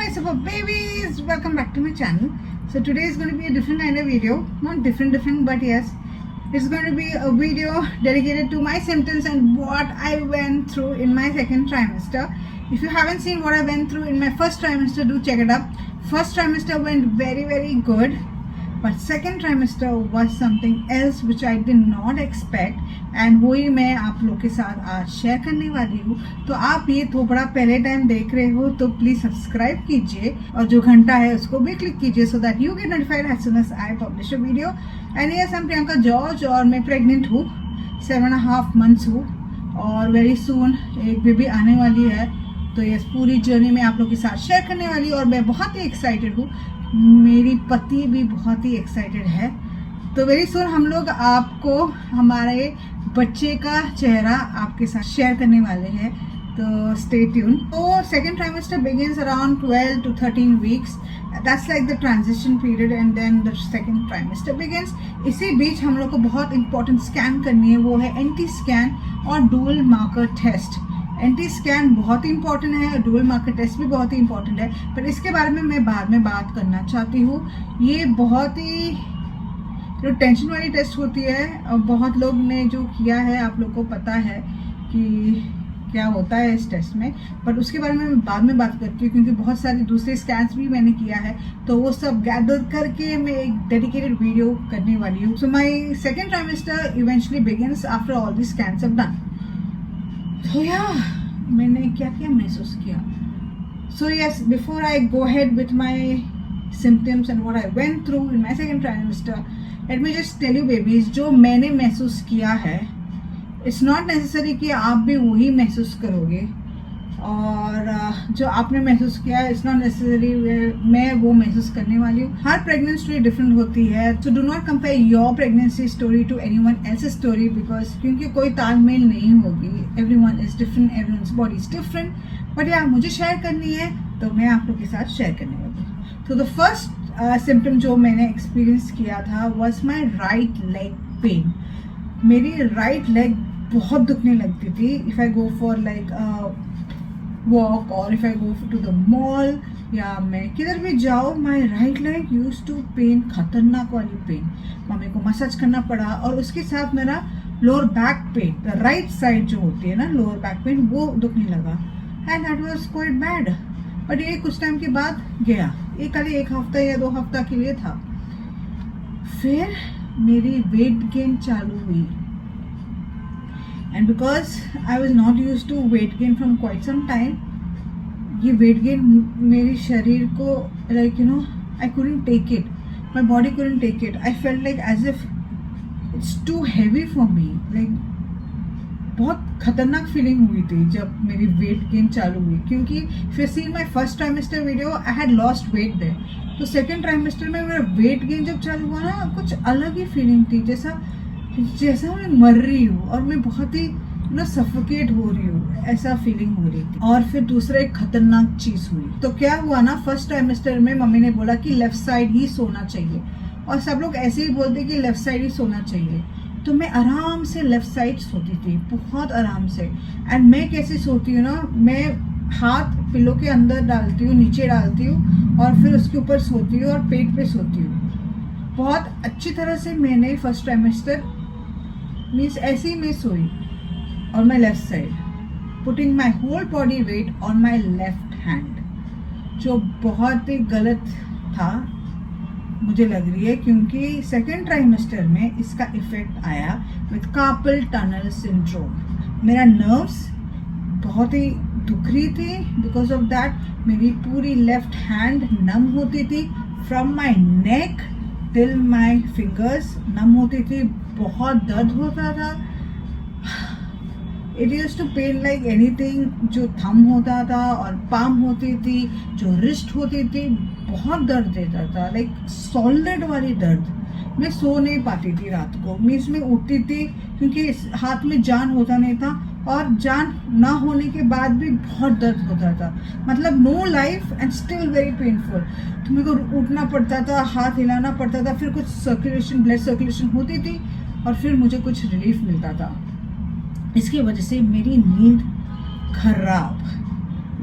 my super babies, welcome back to my channel. So today is going to be a different kind of video, not different, but yes, it's going to be a video dedicated to my symptoms and what I went through in my second trimester. If you haven't seen what I went through in my first trimester, do check it up. First trimester went very good, but second trimester was something else which I did not expect, and वही मैं आप लोग के साथ आज share करने वाली हूँ. तो आप ये थोड़ा पहले टाइम देख रहे हो तो प्लीज सब्सक्राइब कीजिए और जो घंटा है उसको भी क्लिक कीजिए so that you get notified as soon as I publish a video. And yes, I'm Priyanka George और मैं प्रेग्नेंट हूँ, 7.5 months हूँ और वेरी सून एक बेबी आने वाली है. तो यस, पूरी जर्नी में आप लोग के साथ शेयर करने वाली हूँ और मैं बहुत ही एक्साइटेड हूँ. मेरी पति भी बहुत ही एक्साइटेड है. तो वेरी सून हम लोग आपको हमारे बच्चे का चेहरा आपके साथ शेयर करने वाले हैं, तो स्टे ट्यून. तो second trimester begins around 12 to 13 weeks. That's like the transition period and then the second trimester begins. इसी बीच हम लोग को बहुत इंपॉर्टेंट स्कैन करनी है, वो है एंटी स्कैन और dual marker test. Anti scan बहुत ही इंपॉर्टेंट है, डुअल मार्कर टेस्ट भी बहुत ही इंपॉर्टेंट है, पर इसके बारे में मैं बाद में बात करना चाहती हूँ. ये बहुत ही जो टेंशन वाली टेस्ट होती है और बहुत लोग ने जो किया है आप लोग को पता है कि क्या होता है इस टेस्ट में, पर उसके बारे में मैं बाद में बात करती हूँ क्योंकि बहुत सारे दूसरे स्कैन्स भी मैंने किया है, तो वो सब गैदर करके मैं एक डेडिकेटेड वीडियो करने वाली हूँ. So my second trimester eventually begins after all the scans have done. तो या मैंने क्या क्या महसूस किया. So yes, before I go ahead with my symptoms and what I went through in my second trimester, let me just tell you babies, जो मैंने महसूस किया है it's not necessary कि आप भी वही महसूस करोगे, और जो आपने महसूस किया है it's not necessary मैं वो महसूस करने वाली हूँ. हर प्रेगनेंट स्टोरी डिफरेंट होती है, so do not compare your pregnancy story to anyone else's story because क्योंकि कोई तालमेल नहीं होगी. Everyone is different, everyone's body is different, but यार मुझे शेयर करनी है तो मैं आप लोग के साथ शेयर करने वाली हूँ. तो द फर्स्ट सिम्टम जो मैंने एक्सपीरियंस किया था was my right leg pain. मेरी राइट लेग बहुत दुखने लगती थी. If I go for like walk और if I go to the mall या मैं किधर भी जाऊँ, my right leg use to pain, खतरनाक वाली पेन. मम्मी को मसाज करना पड़ा और उसके साथ मेरा lower back pain, the right side जो होती है ना लोअर बैक पेन, वो दुखने लगा. And that was quite bad. But ये कुछ टाइम के बाद गया, ये खाली 1 हफ्ता या 2 हफ्ता के लिए था. फिर मेरी वेट गेन चालू हुई and because I was not use to weight gain from quite some time, ये वेट गेन मेरे शरीर को like you know I couldn't take it, my body couldn't take it. I felt like as if it's too heavy for me. Like बहुत खतरनाक feeling हुई थी जब मेरी वेट गेन चालू हुई, क्योंकि फिर see my first trimester video I had lost weight there. तो सेकेंड ट्राइमेस्टर में मेरा वेट गेन जब चालू हुआ ना, कुछ अलग ही फीलिंग थी, जैसा मैं मर रही हूँ और मैं बहुत ही ना सफोकेट हो रही हूँ, ऐसा फीलिंग हो रही थी. और फिर दूसरा एक खतरनाक चीज हुई. तो क्या हुआ ना, फर्स्ट ट्राइमेस्टर में मम्मी ने बोला कि लेफ्ट साइड ही सोना चाहिए और सब लोग ऐसे ही बोलते कि लेफ्ट साइड ही सोना चाहिए. तो मैं आराम से लेफ्ट साइड सोती थी, बहुत आराम से. एंड मैं कैसे सोती हूँ ना, मैं हाथ पिलो के अंदर डालती हूँ, नीचे डालती हूँ और फिर उसके ऊपर सोती हूँ और पेट पे सोती हूँ. बहुत अच्छी तरह से मैंने फर्स्ट ट्राइमेस्टर मीन्स ऐसे ही मैं सोई और मैं left side putting my whole body weight on my left hand, जो बहुत ही गलत था मुझे लग रही है, क्योंकि सेकेंड ट्राइमेस्टर में इसका इफेक्ट आया विथ कार्पल टनल सिंड्रोम. मेरा नर्व्स बहुत ही दुख रही थी बिकॉज ऑफ दैट. मेरी पूरी लेफ्ट हैंड नम होती थी, from my neck till my fingers numb होती थी. बहुत दर्द होता था. It use to pain like anything. जो थंब होता था और पाम होती थी, जो रिस्ट होती थी, बहुत दर्द देता था, लाइक सॉलिड वाली दर्द. मैं सो नहीं पाती थी रात को, मीन्स मैं उठती थी क्योंकि हाथ में जान होता नहीं था और जान ना होने के बाद भी बहुत दर्द होता था. मतलब no life and still very painful. तो मेरे को उठना पड़ता था, हाथ हिलाना पड़ता था, फिर कुछ सर्कुलेशन, ब्लड सर्कुलेशन होती थी और फिर मुझे कुछ रिलीफ मिलता था. इसकी वजह से मेरी नींद खराब,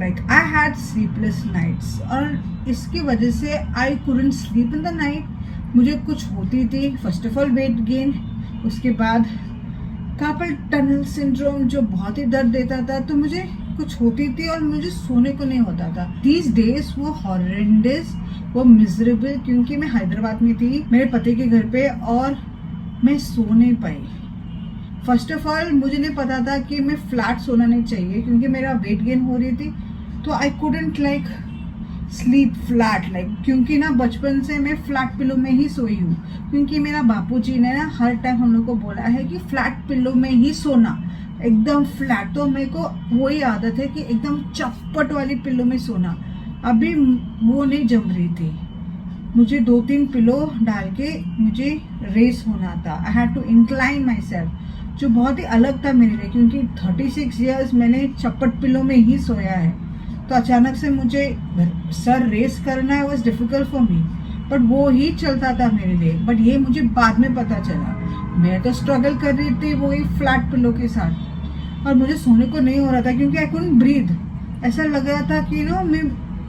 like I had sleepless nights, और इसकी वजह से I couldn't sleep in the night. मुझे कुछ होती थी, first of all weight gain, उसके बाद कार्पल टनल सिंड्रोम जो बहुत ही दर्द देता था, तो मुझे कुछ होती थी और मुझे सोने को नहीं होता था। दीज डेज वो हॉरेंडस, वो मिजरेबल, क्योंकि मैं हैदराबाद में थी मेरे पति के घर पे और मैं सो नहीं पाई। फर्स्ट ऑफ ऑल मुझे नहीं पता था कि मैं फ्लैट सोना नहीं चाहिए, क्योंकि मेरा वेट गेन हो रही थी, तो I couldn't like sleep flat, like क्योंकि ना बचपन से मैं फ्लैट पिलो में ही सोई हूँ, क्योंकि मेरा बापूजी ने ना हर टाइम हम लोग को बोला है कि फ्लैट पिलो में ही सोना, एकदम फ्लैट। तो मेरे को वही आदत है कि एकदम चप्पट वाली पिलो में सोना। अभी वो नहीं जम रही थी, मुझे 2-3 पिलो डाल के मुझे रेस होना था। I had to incline myself, जो बहुत ही अलग था मेरे लिए, क्योंकि 36 ईयर्स मैंने चप्पट पिलो में ही सोया है। तो अचानक से मुझे सर रेस करना है, was difficult for me, but वो ही चलता था मेरे लिए। बट ये मुझे बाद में पता चला, मैं तो स्ट्रगल कर रही थी वही फ्लैट पिलो के साथ, और मुझे सोने को नहीं हो रहा था, क्योंकि आई कुडंट ब्रीथ। ऐसा लग रहा था कि नो मैं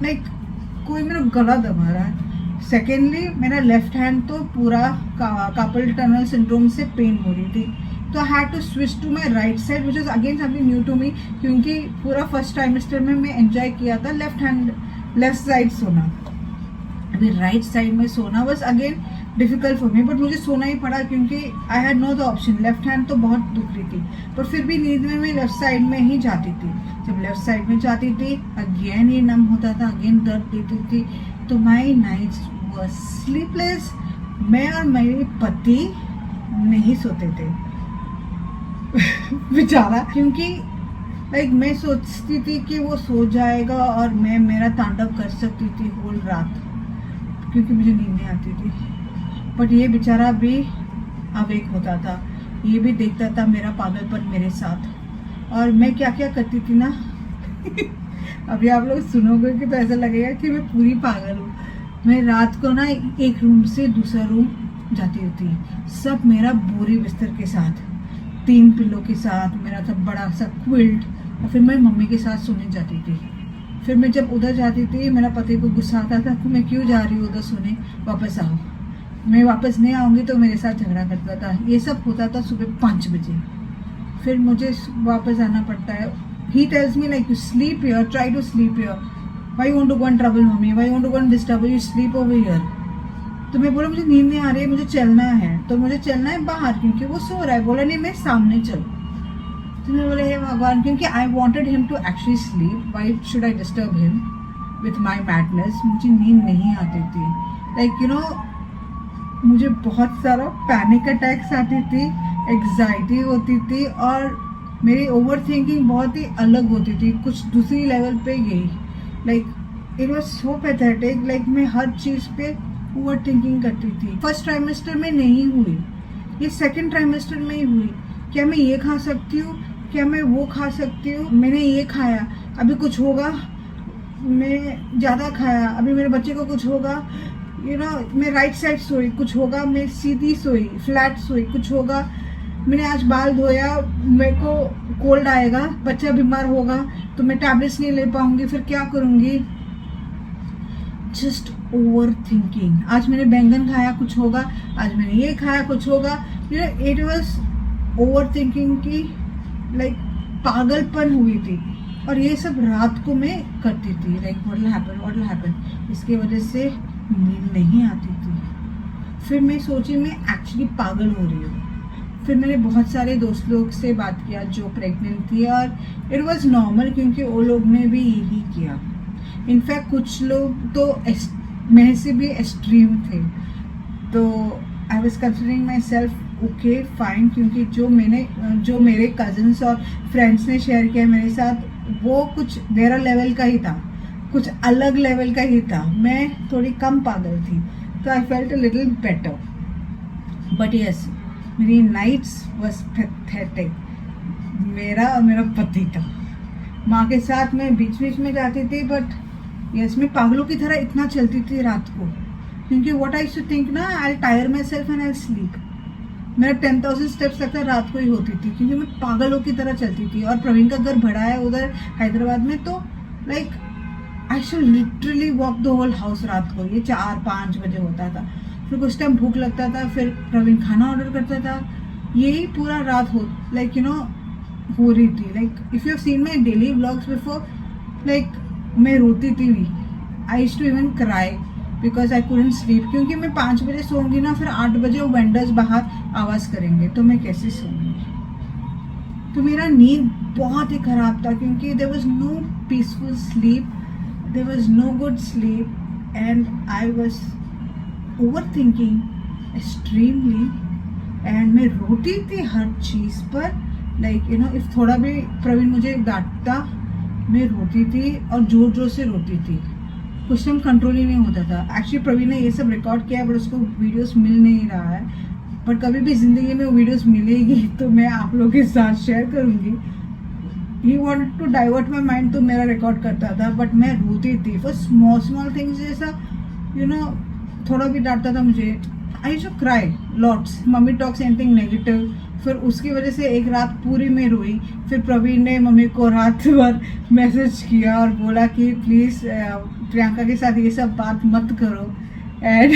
लाइक कोई मेरा गला दबा रहा है। सेकेंडली मेरा लेफ्ट हैंड तो पूरा कार्पल टनल सिंड्रोम से पेन हो रही थी, तो I had to switch to my right side, which is again something new to me, क्योंकि पूरा फर्स्ट ट्राइमेस्टर में मैं एंजॉय किया था लेफ्ट साइड सोना। अभी राइट साइड में सोना was again difficult for me, but मुझे सोना ही पड़ा, क्योंकि I had know the option. Left hand तो बहुत दुख रही थी, पर फिर भी नींद में मैं लेफ्ट साइड में ही जाती थी। जब लेफ्ट साइड में जाती थी अगेन ये नम होता था, अगेन दर्द देती थी, तो माई नाइट्स वाज स्लीपलेस। मैं और मेरे पति नहीं सोते थे बेचारा, क्योंकि लाइक मैं सोचती थी कि वो सो जाएगा और मैं मेरा तांडव कर सकती थी होल रात, क्योंकि मुझे नींद नहीं आती थी। बट ये बेचारा भी अवेक होता था, ये भी देखता था मेरा पागलपन मेरे साथ, और मैं क्या क्या करती थी ना अभी आप लोग सुनोगे कि तो ऐसा लगेगा कि मैं पूरी पागल हूँ। मैं रात को ना एक रूम से दूसरा रूम जाती होती, सब मेरा बोरी बिस्तर के साथ, 3 पिलो के साथ, मेरा सब बड़ा सा क्विल्ट, और फिर मैं मम्मी के साथ सोने जाती थी। फिर मैं जब उधर जाती थी मेरा पति को गुस्सा आता था कि मैं क्यों जा रही हूँ उधर सोने, वापस आओ। मैं वापस नहीं आऊँगी तो मेरे साथ झगड़ा करता था। ये सब होता था सुबह 5 बजे, फिर मुझे वापस आना पड़ता है। He tells me like you sleep here, try to sleep here, why you want to go and trouble mummy, why you want to go and disturb, you sleep over here. तो मैं बोला मुझे नींद नहीं आ रही है, मुझे चलना है, तो मुझे चलना है बाहर, क्योंकि वो सो रहा है। बोला नहीं मैं सामने चल। तो मैं बोले हे भगवान, क्योंकि I wanted him to actually sleep, why should I disturb him with my madness. मुझे नींद नहीं आती थी, लाइक यू नो मुझे बहुत सारा पैनिक अटैक्स आती थी, एग्जाइटी होती थी, और मेरी ओवर थिंकिंग बहुत ही अलग होती थी, कुछ दूसरी लेवल पे गई। Like it was so pathetic, like मैं हर चीज़ पे ओवर थिंकिंग करती थी। फर्स्ट ट्राइमेस्टर में नहीं हुई, ये सेकंड ट्राइमेस्टर में ही हुई। क्या मैं ये खा सकती हूँ, क्या मैं वो खा सकती हूँ, मैंने ये खाया अभी कुछ होगा, मैं ज़्यादा खाया अभी मेरे बच्चे को कुछ होगा, यू नो मैं राइट साइड सोई कुछ होगा, मैं सीधी सोई फ्लैट सोई कुछ होगा, मैंने आज बाल धोया मेरे को कोल्ड आएगा, बच्चा बीमार होगा तो मैं टैबलेट्स नहीं ले पाऊंगी, फिर क्या करूँगी। Just over thinking. आज मैंने बैंगन खाया कुछ होगा, आज मैंने ये खाया कुछ होगा, you know it was over thinking की लाइक पागलपन हुई थी। और ये सब रात को मैं करती थी, लाइक व्हाट विल हैपन। इसकी वजह से नींद नहीं आती थी। फिर मैं सोची मैं एक्चुअली पागल हो रही हूँ। फिर मैंने बहुत सारे दोस्त लोग से बात किया जो प्रेग्नेंट थी, और इट वाज नॉर्मल, क्योंकि वो लोग ने भी यही किया। इनफैक्ट कुछ लोग तो मेरे से भी एक्सट्रीम थे, तो I was considering my self okay fine, क्योंकि जो मेरे कजन्स और फ्रेंड्स ने शेयर किया मेरे साथ वो कुछ मेरा लेवल का ही था, कुछ अलग लेवल का ही था। मैं थोड़ी कम पागल थी, तो I felt a little better. But yes, मेरी नाइट्स वाज पैथेटिक। मेरा पति था, माँ के साथ मैं बीच बीच में जाती थी, बट यस मैं पागलों की तरह इतना चलती थी रात को, क्योंकि व्हाट आई शुड थिंक ना, I tire myself and I sleep. मेरा 10,000 स्टेप्स लगता रात को ही होती थी, क्योंकि मैं पागलों की तरह चलती थी। और प्रवीण का घर बड़ा है उधर हैदराबाद में, तो like I should literally walk the whole house रात को, ये 4-5 बजे होता था। फिर कुछ टाइम भूख लगता था, फिर प्रवीण खाना ऑर्डर करता था, यही पूरा रात हो लाइक यू नो हो रही थी। Like if you have seen my daily vlogs before, like मैं रोती थी, I used to even cry because I couldn't sleep, क्योंकि मैं 5 बजे सोऊंगी ना, फिर 8 बजे वो वेंडर्स बाहर आवाज़ करेंगे, तो मैं कैसे सोऊंगी। तो मेरा नींद बहुत ही ख़राब था, क्योंकि there was no peaceful sleep, there was no good sleep, and I was over thinking extremely, and मैं रोती थी हर चीज़ पर। लाइक यू नो इफ थोड़ा भी प्रवीण मुझे डांटता, मैं रोती थी और जोर जोर से रोती थी, कुछ टाइम कंट्रोल ही नहीं होता था। एक्चुअली प्रवीण ने ये सब रिकॉर्ड किया, बट उसको वीडियोस मिल नहीं रहा है, बट कभी भी ज़िंदगी में वो वीडियोस मिलेगी तो मैं आप लोगों के साथ शेयर करूँगी। He wanted to divert my mind, तो मेरा रिकॉर्ड करता था, बट मैं रोती थी फॉर स्मॉल स्मॉल थिंग्स, जैसा यू नो थोड़ा भी डांटता था मुझे, I used to cry lots, mummy talks anything negative, फिर उसकी वजह से एक रात पूरी में रोई। फिर प्रवीण ने मम्मी को रात भर मैसेज किया और बोला कि प्लीज़ प्रियंका के साथ ये सब बात मत करो, एंड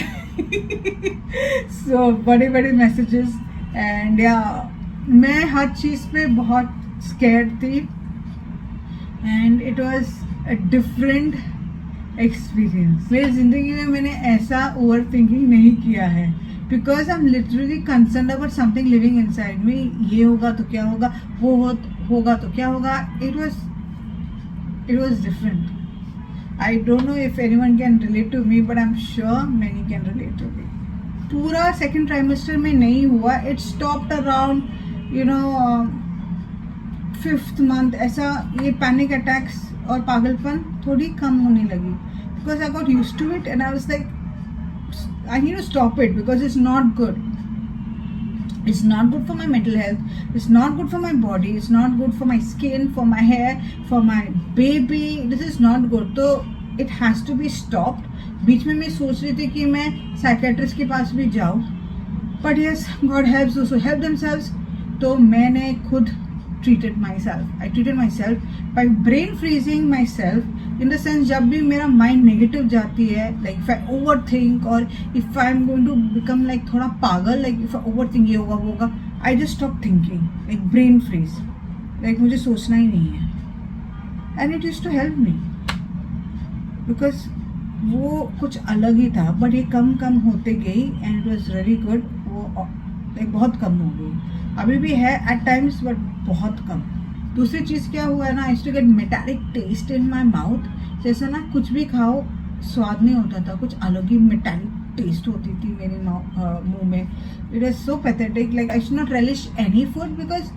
सो बड़े बड़े मैसेजेस, एंड या मैं हर चीज़ पे बहुत स्कैर्ड थी, and it was a different experience. मेरी ज़िंदगी में मैंने ऐसा ओवर थिंकिंग नहीं किया है, because I am literally concern about something living inside me. ये होगा तो क्या होगा, वो होगा तो क्या होगा। It was different. I don't know if anyone can relate to me, but I am sure many can relate to me. पूरा सेकेंड ट्राइमेस्टर में नहीं हुआ, it stopped around you know 5th month, ऐसा ये पैनिक अटैक्स और पागलपन थोड़ी कम होने लगी, because I got used to it, and I was like I need to stop it because it's not good. It's not good for my mental health. It's not good for my body. It's not good for my skin, for my hair, for my baby. This is not good. So it has to be stopped. बीच में मैं सोच रही थी कि मैं psychiatrist के पास भी जाऊँ, but yes, God helps those who help themselves. तो मैंने खुद treated myself. I treated myself by brain freezing myself. In the sense, जब भी मेरा माइंड नेगेटिव जाती है, like if I overthink or if I'm going to become like थोड़ा पागल, like if I overthink ये होगा वो होगा, I just stop thinking, like brain freeze, like मुझे सोचना ही नहीं है, and it used to help me because वो कुछ अलग ही था, but ये कम कम होते गई and it was really good. वो like बहुत कम हो गई, अभी भी है at times but बहुत कम। दूसरी चीज़ क्या हुआ है ना, I used to get metallic taste in my mouth, जैसा ना कुछ भी खाओ स्वाद नहीं होता था, कुछ अलग ही मेटालिक टेस्ट होती थी मेरे मुंह में। It is so pathetic, like I should not relish any food because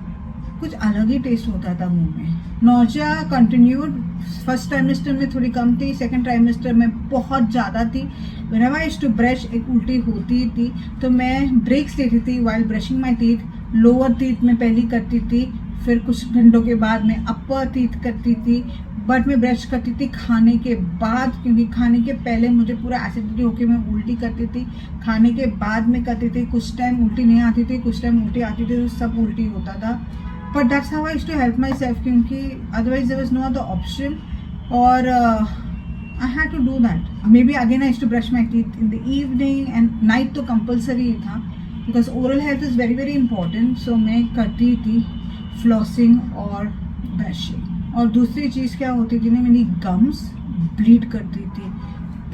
कुछ अलग ही टेस्ट होता था मुंह में। नौजा कंटिन्यूड, फर्स्ट ट्राइमेस्टर में थोड़ी कम थी, सेकंड ट्राइमेस्टर में बहुत ज़्यादा थी। Whenever I used to brush, एक उल्टी होती थी तो मैं ब्रेक्स लेती थी while brushing my teeth. Lower teeth में पहली करती थी, फिर कुछ घंटों के बाद मैं अपर टीथ करती थी, बट मैं ब्रश करती थी खाने के बाद, क्योंकि खाने के पहले मुझे पूरा एसिडिटी होके मैं उल्टी करती थी, खाने के बाद में करती थी। कुछ टाइम उल्टी नहीं आती थी, कुछ टाइम उल्टी आती थी, तो सब उल्टी होता था, but that's how I used to help myself, क्योंकि otherwise there was no other option, और I had to do that. Maybe again I used to brush my teeth in the evening, and night तो compulsory था because oral health is very very important. So मैं करती थी flossing और brushing. और दूसरी चीज़ क्या होती थी ना, मेरी गम्स ब्लीड करती थी,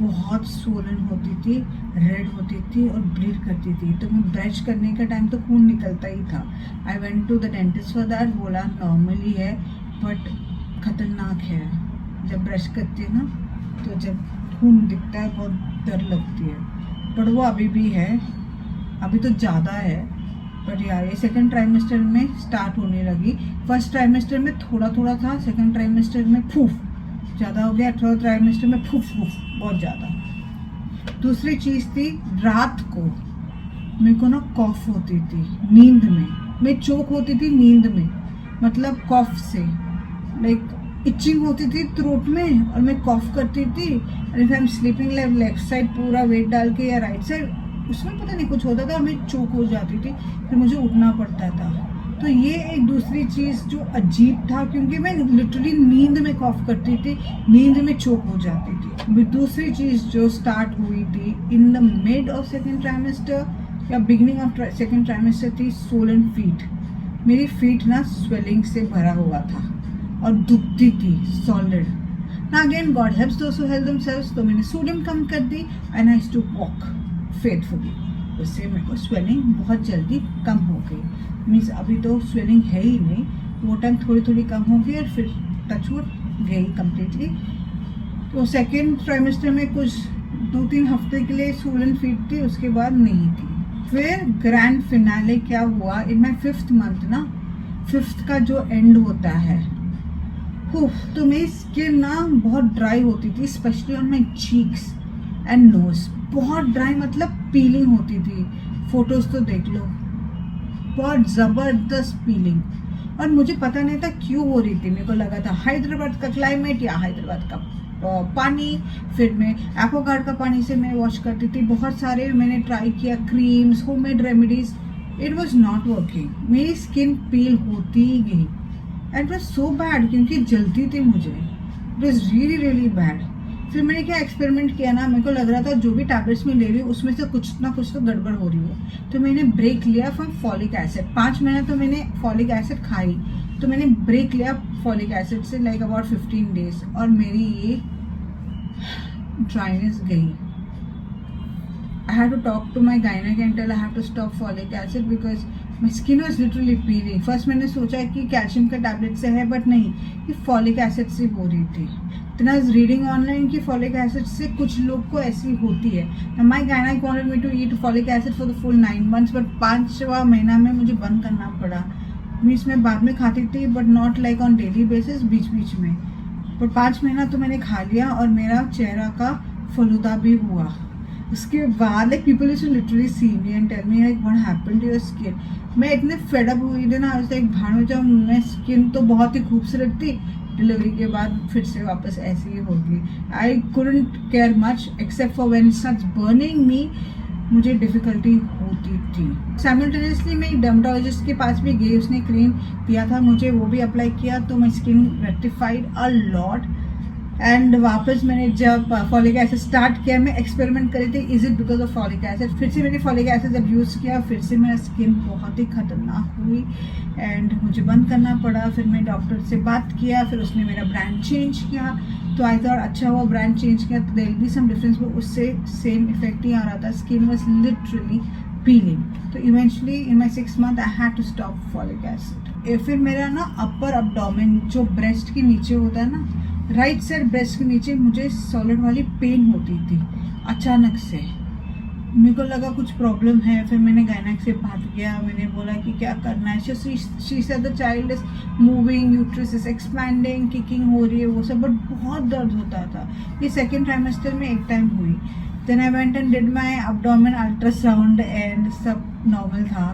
बहुत सोलन होती थी, रेड होती थी और ब्लीड करती थी, तो मैं ब्रश करने का टाइम तो खून निकलता ही था। I went to the dentist for that, बोला नॉर्मली है बट खतरनाक है, जब ब्रश करती है ना तो जब खून दिखता है बहुत डर लगती है, बट वो अभी भी है, अभी तो ज़्यादा है, बट यार ये सेकंड ट्राइमेस्टर में स्टार्ट होने लगी। फर्स्ट ट्राइमेस्टर में थोड़ा थोड़ा था, सेकंड ट्राइमेस्टर में फूफ ज़्यादा हो गया, थर्ड ट्राइमेस्टर में फूफ बहुत ज़्यादा। दूसरी चीज़ थी, रात को मेरे को ना कॉफ होती थी नींद में, मैं चोक होती थी नींद में, मतलब कॉफ से, लाइक इचिंग होती थी थ्रोट में, और मैं कॉफ करती थी। If I am sleeping left side पूरा वेट डाल के, या राइट साइड, उसमें पता नहीं कुछ होता था, मैं चोक हो जाती थी, फिर मुझे उठना पड़ता था। तो ये एक दूसरी चीज़ जो अजीब था, क्योंकि मैं लिटरली नींद में कॉफ करती थी, नींद में चोक हो जाती थी। फिर दूसरी चीज़ जो स्टार्ट हुई थी in the mid of second trimester या बिगिनिंग ऑफ सेकेंड ट्राइमेस्टर थी swollen फीट। मेरी फीट ना स्वेलिंग से भरा हुआ था और दुखती थी सॉलिड ना। Again God helps those who help themselves, तो मैंने सोडियम कम कर दी and I used to walk faithfully. उससे मेरे को स्वेलिंग बहुत जल्दी कम हो गई। मीन्स अभी तो स्वेलिंग है ही नहीं, वो टाइम थोड़ी थोड़ी कम हो गई और फिर टचवुड गई कम्प्लीटली। तो सेकेंड ट्राइमेस्टर में कुछ 2-3 हफ्ते के लिए swollen फीट थी, उसके बाद नहीं थी। फिर ग्रैंड फिनाले क्या हुआ इन माई 5th मंथ ना, 5th का जो एंड होता है, तो मेरी स्किन ना बहुत ड्राई होती थी, specially on my cheeks and nose. बहुत ड्राई मतलब पीलिंग होती थी, फोटोज तो देख लो, बहुत ज़बरदस्त पीलिंग। और मुझे पता नहीं था क्यों हो रही थी। मेरे को लगा था हैदराबाद का क्लाइमेट या हैदराबाद का पानी। फिर मैं एक्वागार्ड का पानी से मैं वॉश करती थी। बहुत सारे मैंने ट्राई किया creams, homemade remedies, it was not working. मेरी स्किन पील होती ही गई and it was so bad, क्योंकि जलती थी मुझे। It was really really bad. फिर मैंने क्या एक्सपेरिमेंट किया ना, मेरे को लग रहा था जो भी टैबलेट्स मैं ले रही हूँ उसमें से कुछ ना कुछ तो गड़बड़ हो रही है। तो मैंने ब्रेक लिया फ्रॉम फॉलिक एसिड। 5 महीने तो मैंने फॉलिक एसिड खाई, तो मैंने ब्रेक लिया फॉलिक एसिड से लाइक अबाउट 15 डेज, और मेरी ये ड्राइनेस गई। I had to talk to my gynec and tell I have to stop folic acid because my skin was literally peeling. First मैंने सोचा कि कैल्शियम का टैबलेट से है, बट नहीं, ये फॉलिक एसिड से हो रही थी। Then I was reading online कि फॉलिक एसिड से कुछ लोग को ऐसी होती है। Now my gynec wanted me to eat folic acid for the full 9 months, but 5वां महीना में मुझे बंद करना पड़ा। मीन्स मैं बाद में खाती थी, but not like on daily basis, बीच बीच में। पर 5 महीना तो मैंने खा लिया और मेरा चेहरा का फलूदा भी हुआ। उसके बाद like people used to literally see me and tell me like what happened to your skin. मैं इतने फेड अप हुई थी ना, लाइक भानु जब मैं स्किन तो बहुत ही खूबसूरत थी, डिलीवरी के बाद फिर से वापस ऐसी ही होगी। I couldn't care much except for when it starts burning me, मुझे डिफिकल्टी होती थी। साइमल्टेनियसली मैं डर्मेटोलॉजिस्ट के पास भी गई, उसने क्रीम दिया था मुझे, वो भी अप्लाई किया, तो my skin rectified a lot. And वापस मैंने जब फॉलिक एसिड स्टार्ट किया, मैं एक्सपेरिमेंट करी थी is it because of folic acid. फिर से मैंने फॉलिक एसिड जब यूज़ किया, फिर से मेरा स्किन बहुत ही खतरनाक हुई एंड मुझे बंद करना पड़ा। फिर मैं डॉक्टर से बात किया, फिर उसने मेरा ब्रांड चेंज किया। तो आई थॉट अच्छा हुआ ब्रांड चेंज किया, तो there will be some difference, but उससे सेम इफेक्ट ही आ रहा था। Skin was literally peeling. तो eventually in my 6th month I had to stop folic acid. फिर मेरा ना अपर अब्डोमेन जो ब्रेस्ट के नीचे होता है ना, राइट साइड ब्रेस्ट के नीचे मुझे सॉलिड वाली पेन होती थी अचानक से। मेरे को लगा कुछ प्रॉब्लम है। फिर मैंने गायनेक से बात किया, मैंने बोला कि क्या करना है। She said the child is moving, uterus is expanding, kicking हो रही है, वो सब, बट बहुत दर्द होता था। ये सेकेंड ट्राइमेस्टर में एक टाइम हुई। Then I went and did my abdomen ultrasound and सब नॉर्मल था।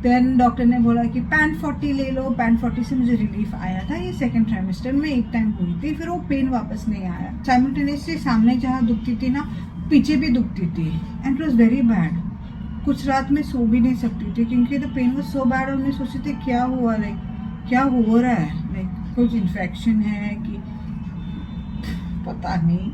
देन डॉक्टर ने बोला कि पैन 40 ले लो। पैन 40 से मुझे रिलीफ आया था। ये सेकेंड ट्राइमेस्टर में एक टाइम हुई थी, फिर वो पेन वापस नहीं आया। साइमल्टेनियसली सामने जहाँ दुखती थी ना, पीछे भी दुखती थी and it was very bad. कुछ रात में सो भी नहीं सकती थी क्योंकि the pain was so bad. और मैं सोचती थी क्या हुआ, लाइक क्या हो रहा है, लाइक कुछ इन्फेक्शन है कि पता नहीं,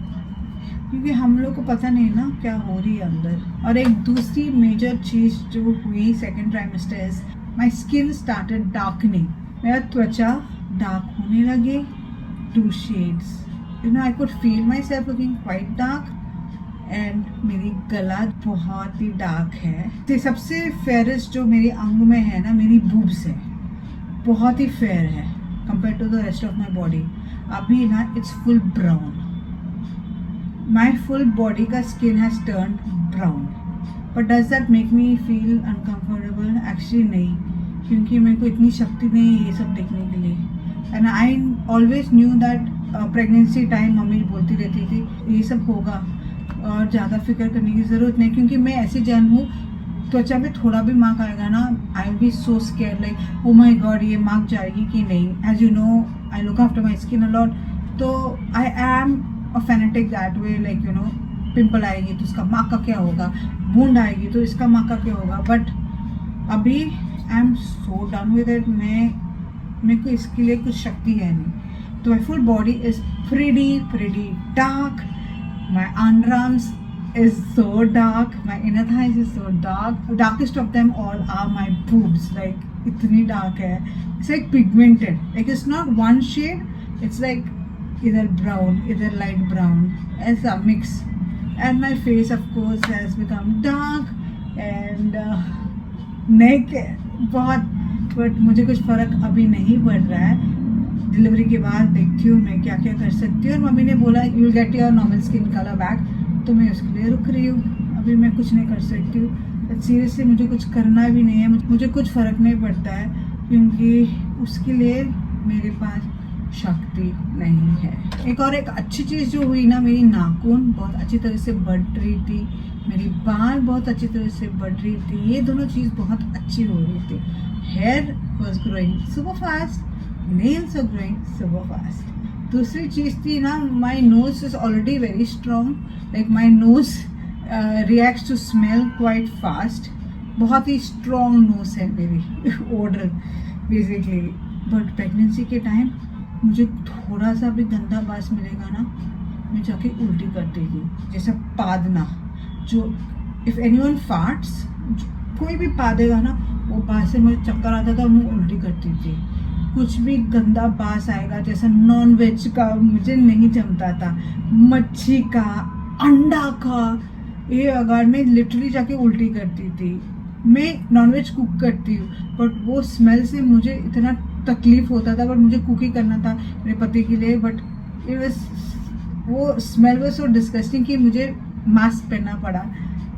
क्योंकि हम लोग को पता नहीं ना क्या हो रही है अंदर। और एक दूसरी मेजर चीज़ जो हुई second trimester is my skin started darkening. मेरा त्वचा डार्क होने लगे, 2 shades, you know, I could feel my self looking quite dark and मेरी गला बहुत ही डार्क है। तो सबसे फेयरेस्ट जो मेरे अंग में है ना, मेरी बूब्स है, बहुत ही फेयर है compare to the rest of my body. अभी ना it's full brown. My full body का skin has turn brown. But does that make me feel uncomfortable? Actually नहीं, क्योंकि मेरे को इतनी शक्ति नहीं है ये सब देखने के लिए। And I always knew that pregnancy time mummy बोलती रहती थी ये सब होगा और ज़्यादा फिक्र करने की ज़रूरत नहीं, क्योंकि मैं ऐसी जन हूँ, त्वचा पे थोड़ा भी मार्क आएगा ना, I will be so scare, like oh my God ये मार्क जाएगी कि नहीं। As you know I look after my skin a lot, तो I am a fanatic that way, like you know, pimple आएगी तो उसका मार्क का क्या होगा, बूंद आएगी तो इसका मार्क का क्या होगा। बट अभी I am so done with it. मेरे को इसके लिए कुछ शक्ति है नहीं। तो माई full body is pretty dark. My underarms is so dark. My inner thighs is so dark. The darkest of them all are my boobs. Like इतनी dark है. It's like pigmented. Like it's not one shade. It's like either brown, either light brown. As a mix. And my face of course has become dark. And neck बहुत, but मुझे कुछ फर्क अभी नहीं पड़ रहा है। डिलीवरी के बाद देखती हूँ मैं क्या क्या कर सकती हूँ। और मम्मी ने बोला you will get your normal skin colour back, तो मैं उसके लिए रुक रही हूँ। अभी मैं कुछ नहीं कर सकती हूँ, बट सीरियसली मुझे कुछ करना भी नहीं है। मुझे कुछ फ़र्क नहीं पड़ता है, क्योंकि उसके लिए मेरे पास शक्ति नहीं है। एक अच्छी चीज़ जो हुई ना, मेरी नाखून बहुत अच्छी तरह से बढ़ रही थी, मेरी बाल बहुत अच्छी तरह से बढ़ रही थी। ये दोनों चीज़ बहुत अच्छी हो रही थी। Hair was growing super fast, nails are growing super fast. दूसरी चीज़ थी ना, my nose is already very strong. Like my nose reacts to smell quite fast. बहुत ही strong nose है मेरी odor basically. But pregnancy के टाइम मुझे थोड़ा सा भी गंदा बास मिलेगा ना, मैं जाके उल्टी कर देगी, जैसा पादना। जो if anyone farts, कोई भी पादेगा ना, वो बास से मुझे चक्कर आता था और मैं उल्टी करती थी। कुछ भी गंदा बास आएगा, जैसा नॉन वेज का मुझे नहीं जमता था, मच्छी का, अंडा का, ये अगर मैं लिटरली जाके उल्टी करती थी। मैं नॉन वेज कुक करती हूँ, बट वो स्मेल से मुझे इतना तकलीफ होता था। बट मुझे कुक ही करना था मेरे पति के लिए, बट इट वाज, वो स्मेल वाज सो डिस्गस्टिंग कि मुझे मास्क पहनना पड़ा।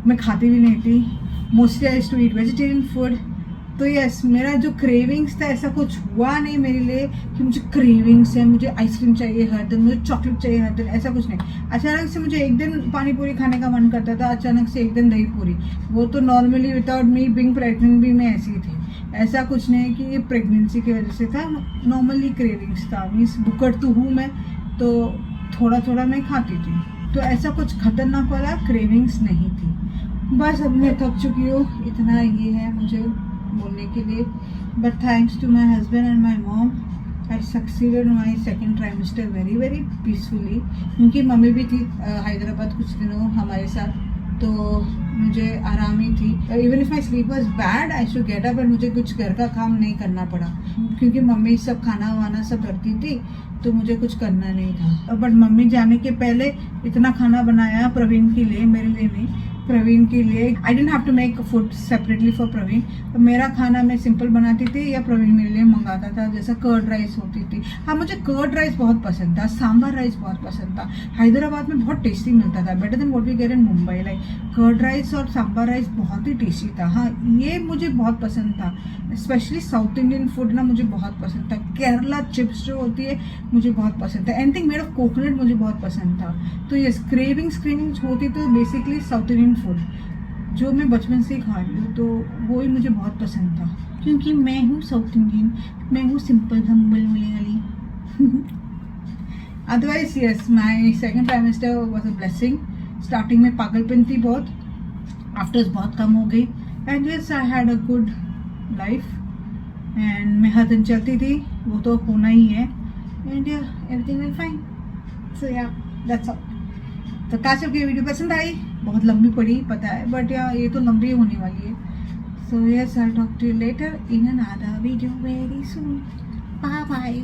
मैं खाती भी नहीं थी। Mostly I used to eat vegetarian food. तो यस, मेरा जो क्रेविंग्स था, ऐसा कुछ हुआ नहीं मेरे लिए कि मुझे क्रेविंग्स है, मुझे आइसक्रीम चाहिए हर दिन, मुझे चॉकलेट चाहिए हर दिन, ऐसा कुछ नहीं। अचानक से मुझे एक दिन पानी पूरी खाने का मन करता था, अचानक से एक दिन दही पूरी। वो तो normally without me being pregnant भी मैं ऐसी थी। ऐसा कुछ नहीं कि ये प्रेगनेंसी की वजह से था, नॉर्मली क्रेविंग्स था। मीन्स बुकट तो हूँ मैं, तो थोड़ा थोड़ा मैं खाती थी, तो ऐसा कुछ खतरनाक वाला क्रेविंग्स नहीं थी। बस अब मैं थक चुकी हूँ, इतना ये है मुझे बोलने के लिए। But thanks to my husband and my mom, I succeeded my second trimester very very peacefully. क्योंकि मम्मी भी थी हैदराबाद कुछ दिनों हमारे साथ, तो मुझे आराम ही थी। Even if my sleep was bad, I should get up, but मुझे कुछ घर का काम नहीं करना पड़ा, क्योंकि मम्मी सब खाना वाना सब करती थी, तो मुझे कुछ करना नहीं था। बट मम्मी जाने के पहले इतना खाना बनाया प्रवीण के लिए, मेरे लिए नहीं, प्रवीण के लिए। I don't have to make food separately for Praveen. तो मेरा खाना मैं सिंपल बनाती थी या प्रवीण मेरे लिए मंगाता था, जैसा कर्ड राइस होती थी। हाँ, मुझे कर्ड राइस बहुत पसंद था, सांभर राइस बहुत पसंद था। हैदराबाद में बहुत टेस्टी मिलता था, better than what we get in Mumbai. Like curd rice और सांभर राइस बहुत ही टेस्टी था। हाँ, ये मुझे बहुत पसंद था। स्पेशली साउथ इंडियन फूड ना मुझे बहुत पसंद था। केरला चिप्स जो होती है मुझे बहुत पसंद था। एनीथिंग मेड ऑफ कोकोनट मुझे बहुत पसंद था। तो ये क्रेविंग्स होती तो बेसिकली साउथ इंडियन फूड, जो मैं बचपन से ही खा रही हूँ, तो वो ही मुझे बहुत पसंद था। क्योंकि मैं हूँ साउथ इंडियन, मैं हूँ simple humble Malayali. Otherwise yes, my second trimester was a blessing. Starting में पागलपन थी बहुत, आफ्टर्स बहुत कम हो गई। And yes, I had a good life, and मैं हर दिन चलती थी, वो तो होना ही है। एंड या एवरीथिंग विल फाइन। सो या दैट्स ऑल। तो काश आपकी वीडियो पसंद आई, बहुत लंबी पड़ी पता है, बट या ये तो लंबी होने वाली है। So yes, I will talk to you later in another video very soon. Bye bye.